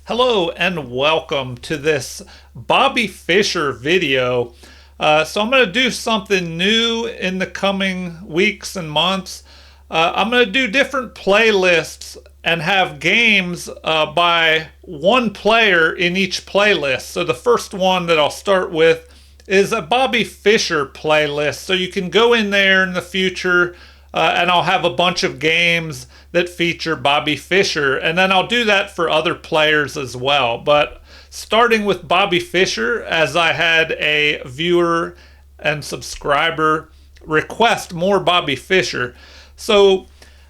Hello and welcome to this Bobby Fischer video. So I'm going to do something new in the coming weeks and months. I'm going to do different playlists and have games by one player in each playlist. So the first one that I'll start with is a Bobby Fischer playlist. So you can go in there in the future and I'll have a bunch of games that feature Bobby Fischer, and then I'll do that for other players as well. But starting with Bobby Fischer, as I had a viewer and subscriber request more Bobby Fischer. So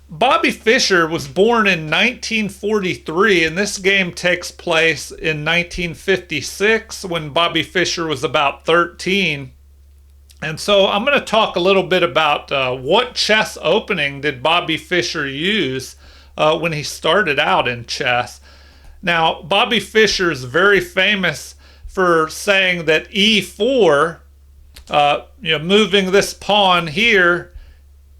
Bobby Fischer was born in 1943, and this game takes place in 1956 when Bobby Fischer was about 13. And so I'm going to talk a little bit about what chess opening did Bobby Fischer use when he started out in chess. Now, Bobby Fischer is very famous for saying that e4, moving this pawn here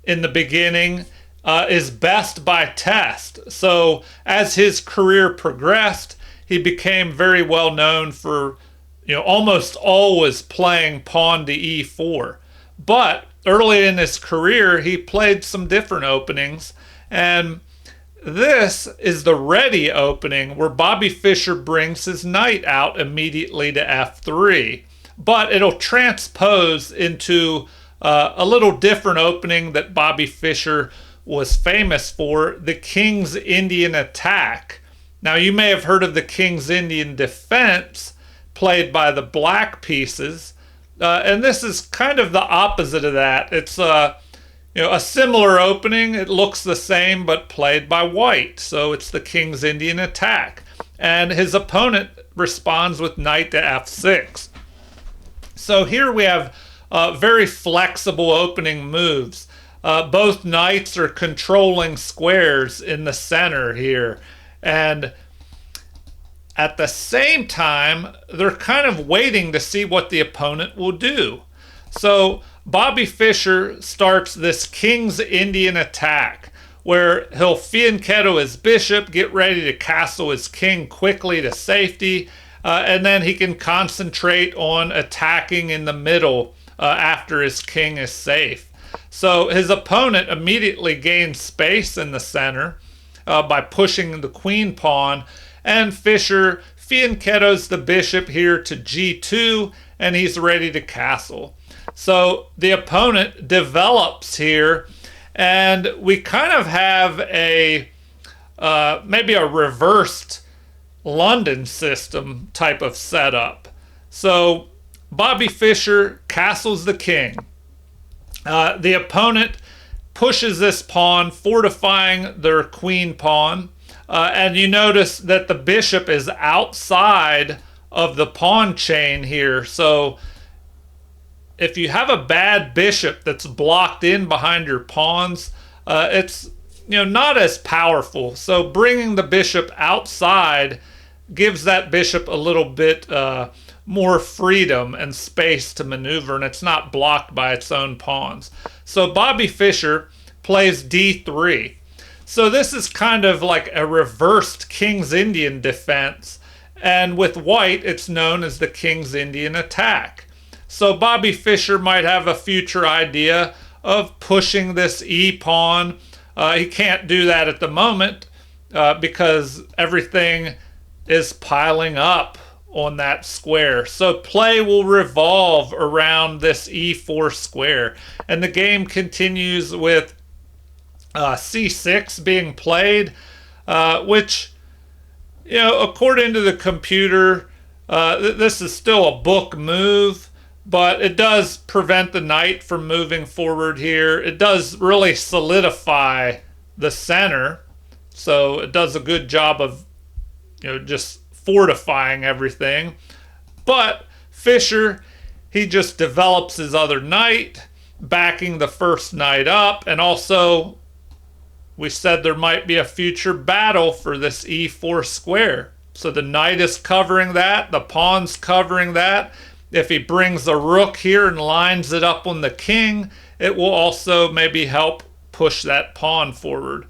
in the beginning, is best by test. So as his career progressed, he became very well known for almost always playing pawn to e4. But early in his career, he played some different openings. And this is the ready opening where Bobby Fischer brings his knight out immediately to f3. But it'll transpose into a little different opening that Bobby Fischer was famous for, the King's Indian attack. Now, you may have heard of the King's Indian defense, played by the black pieces, and this is kind of the opposite of that. It's a similar opening. It looks the same, but played by white. So it's the King's Indian attack, and his opponent responds with knight to f6. So here we have very flexible opening moves. Both knights are controlling squares in the center here, and at the same time, they're kind of waiting to see what the opponent will do. So Bobby Fischer starts this King's Indian attack where he'll fianchetto his bishop, get ready to castle his king quickly to safety, and then he can concentrate on attacking in the middle after his king is safe. So his opponent immediately gains space in the center by pushing the queen pawn, and Fischer fianchettos the bishop here to g2, and he's ready to castle. So the opponent develops here, and we kind of have a maybe a reversed London system type of setup. So Bobby Fischer castles the king. The opponent pushes this pawn, fortifying their queen pawn. And you notice that the bishop is outside of the pawn chain here. So if you have a bad bishop that's blocked in behind your pawns, it's not as powerful. So bringing the bishop outside gives that bishop a little bit more freedom and space to maneuver, and it's not blocked by its own pawns. So Bobby Fischer plays d3. So this is kind of like a reversed King's Indian defense, and with white it's known as the King's Indian attack. So Bobby Fischer might have a future idea of pushing this e-pawn. He can't do that at the moment because everything is piling up on that square. So play will revolve around this e4 square, and the game continues with c6 being played, which, according to the computer, this is still a book move, but it does prevent the knight from moving forward here. It does really solidify the center, so it does a good job of, just fortifying everything. But Fischer, he just develops his other knight, backing the first knight up, and also we said there might be a future battle for this e4 square. So the knight is covering that, the pawn's covering that. If he brings the rook here and lines it up on the king, it will also maybe help push that pawn forward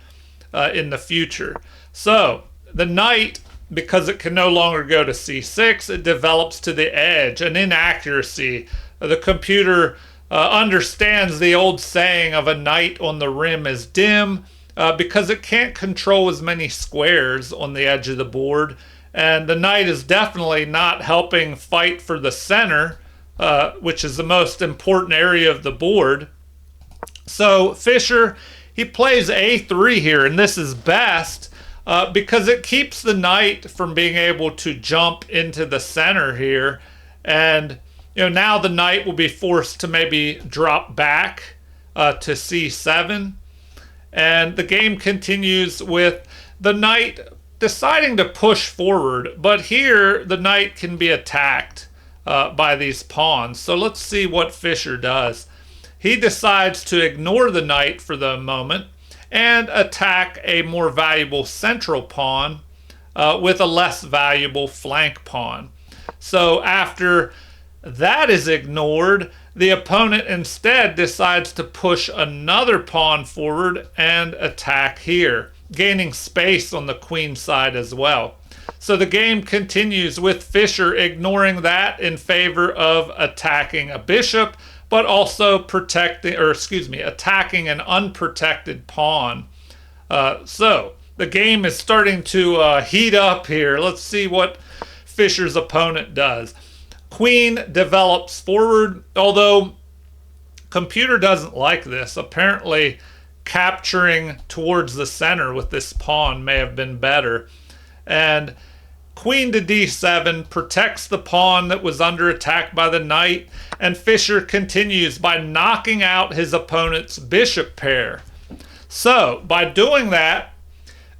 in the future. So the knight because it can no longer go to c6, it develops to the edge, an inaccuracy. The computer understands the old saying of a knight on the rim is dim, because it can't control as many squares on the edge of the board. And the knight is definitely not helping fight for the center, which is the most important area of the board. So Fischer, he plays a3 here, and this is best because it keeps the knight from being able to jump into the center here. And now the knight will be forced to maybe drop back to c7. And the game continues with the knight deciding to push forward, but here the knight can be attacked by these pawns. So let's see what Fischer does. He decides to ignore the knight for the moment and attack a more valuable central pawn with a less valuable flank pawn. So after that is ignored, the opponent instead decides to push another pawn forward and attack here, gaining space on the queen side as well. So the game continues with Fischer ignoring that in favor of attacking a bishop, but also attacking an unprotected pawn. So the game is starting to heat up here. Let's see what Fischer's opponent does. Queen develops forward, although computer doesn't like this. Apparently capturing towards the center with this pawn may have been better. And queen to d7 protects the pawn that was under attack by the knight, and Fischer continues by knocking out his opponent's bishop pair. So by doing that,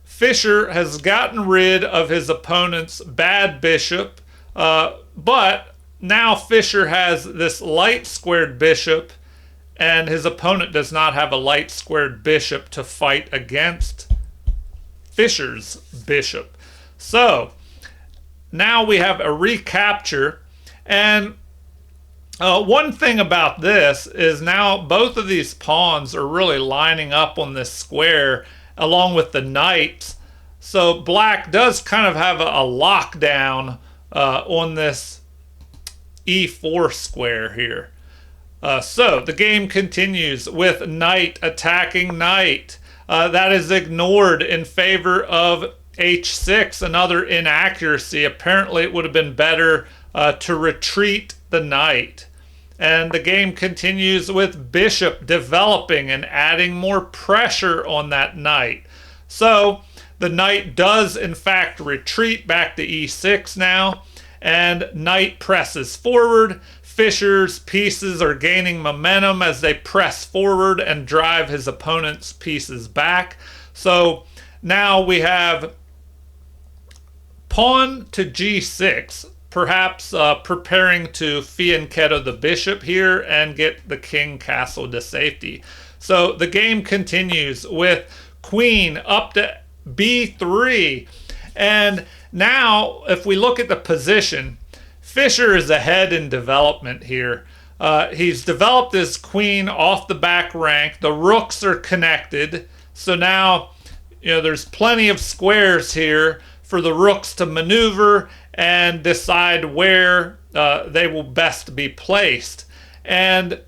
Fischer has gotten rid of his opponent's bad bishop, but now Fischer has this light squared bishop, and his opponent does not have a light squared bishop to fight against Fischer's bishop. So now we have a recapture, and one thing about this is now both of these pawns are really lining up on this square along with the knights. So black does kind of have a lockdown on this e4 square here. So the game continues with knight attacking knight. That is ignored in favor of h6, another inaccuracy. Apparently it would have been better to retreat the knight. And the game continues with bishop developing and adding more pressure on that knight. So the knight does in fact retreat back to e6 now, and knight presses forward. Fischer's pieces are gaining momentum as they press forward and drive his opponent's pieces back. So now we have pawn to g6, perhaps preparing to fianchetto the bishop here and get the king castle to safety. So the game continues with queen up to b3. And now, if we look at the position, Fischer is ahead in development here. He's developed his queen off the back rank. The rooks are connected. So now, there's plenty of squares here for the rooks to maneuver and decide where they will best be placed. And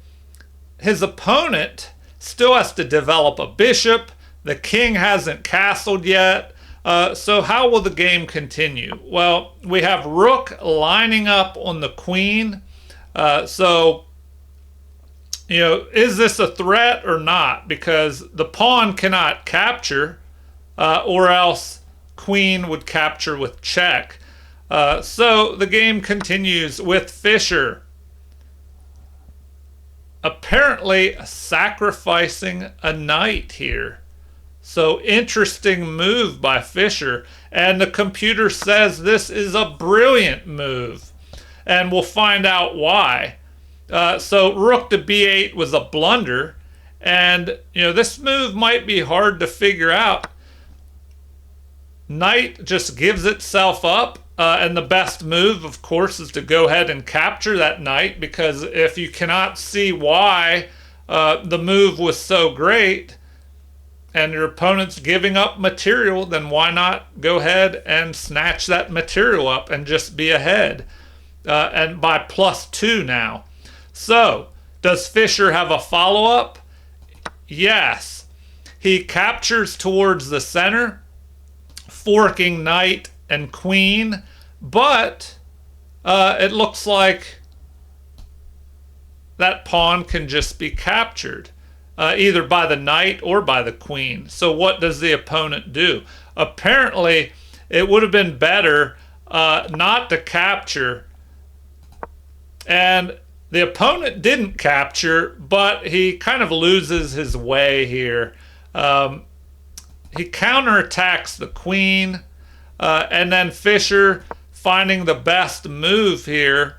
his opponent still has to develop a bishop. The king hasn't castled yet. So how will the game continue? Well, we have rook lining up on the queen. So, is this a threat or not? Because the pawn cannot capture, or else queen would capture with check. So the game continues with Fischer apparently sacrificing a knight here. So interesting move by Fischer, and the computer says this is a brilliant move, and we'll find out why. So rook to b8 was a blunder, and this move might be hard to figure out. Knight just gives itself up, and the best move, of course, is to go ahead and capture that knight, because if you cannot see why the move was so great, and your opponent's giving up material, then why not go ahead and snatch that material up and just be ahead? And by +2 now. So, does Fischer have a follow-up? Yes. He captures towards the center, forking knight and queen, but it looks like that pawn can just be captured, either by the knight or by the queen. So what does the opponent do? Apparently, it would have been better not to capture, and the opponent didn't capture, but he kind of loses his way here. He counterattacks the queen, and then Fischer, finding the best move here,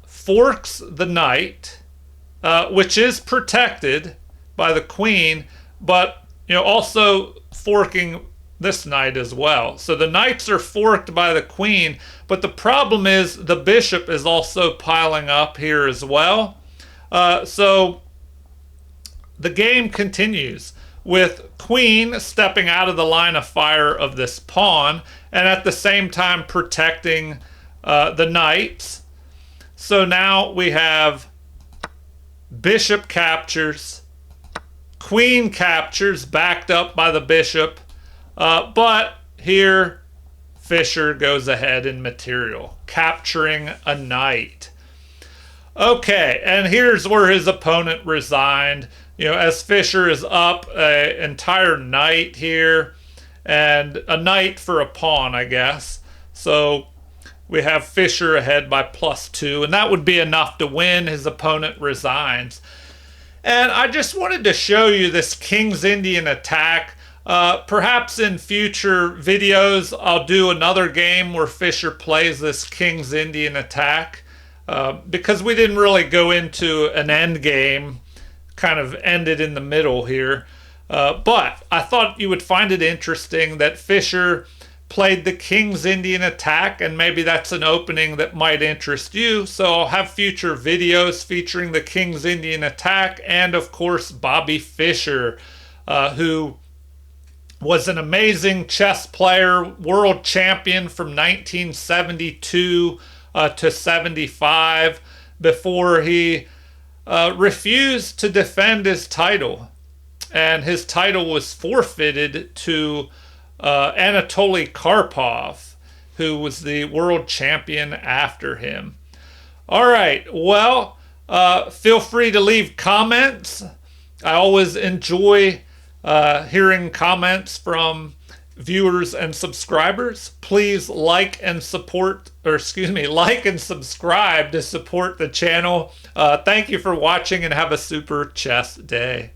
forks the knight, which is protected by the queen, but also forking this knight as well. So the knights are forked by the queen, but the problem is the bishop is also piling up here as well. So the game continues with queen stepping out of the line of fire of this pawn, and at the same time protecting the knights. So now we have bishop captures, queen captures, backed up by the bishop, but here Fischer goes ahead in material, capturing a knight. Okay, and here's where his opponent resigned. As Fischer is up an entire knight here, and a knight for a pawn, I guess. So we have Fischer ahead by +2, and that would be enough to win. His opponent resigns. And I just wanted to show you this King's Indian attack. Perhaps in future videos, I'll do another game where Fischer plays this King's Indian attack, because we didn't really go into an end game, kind of ended in the middle here. But I thought you would find it interesting that Fischer played the King's Indian attack, and maybe that's an opening that might interest you. So I'll have future videos featuring the King's Indian attack, and of course Bobby Fischer, who was an amazing chess player, world champion from 1972 to 75, before he refused to defend his title, and his title was forfeited to Anatoly Karpov, who was the world champion after him. All right, well, feel free to leave comments. I always enjoy hearing comments from viewers and subscribers. Please like and subscribe to support the channel. Thank you for watching, and have a super chess day.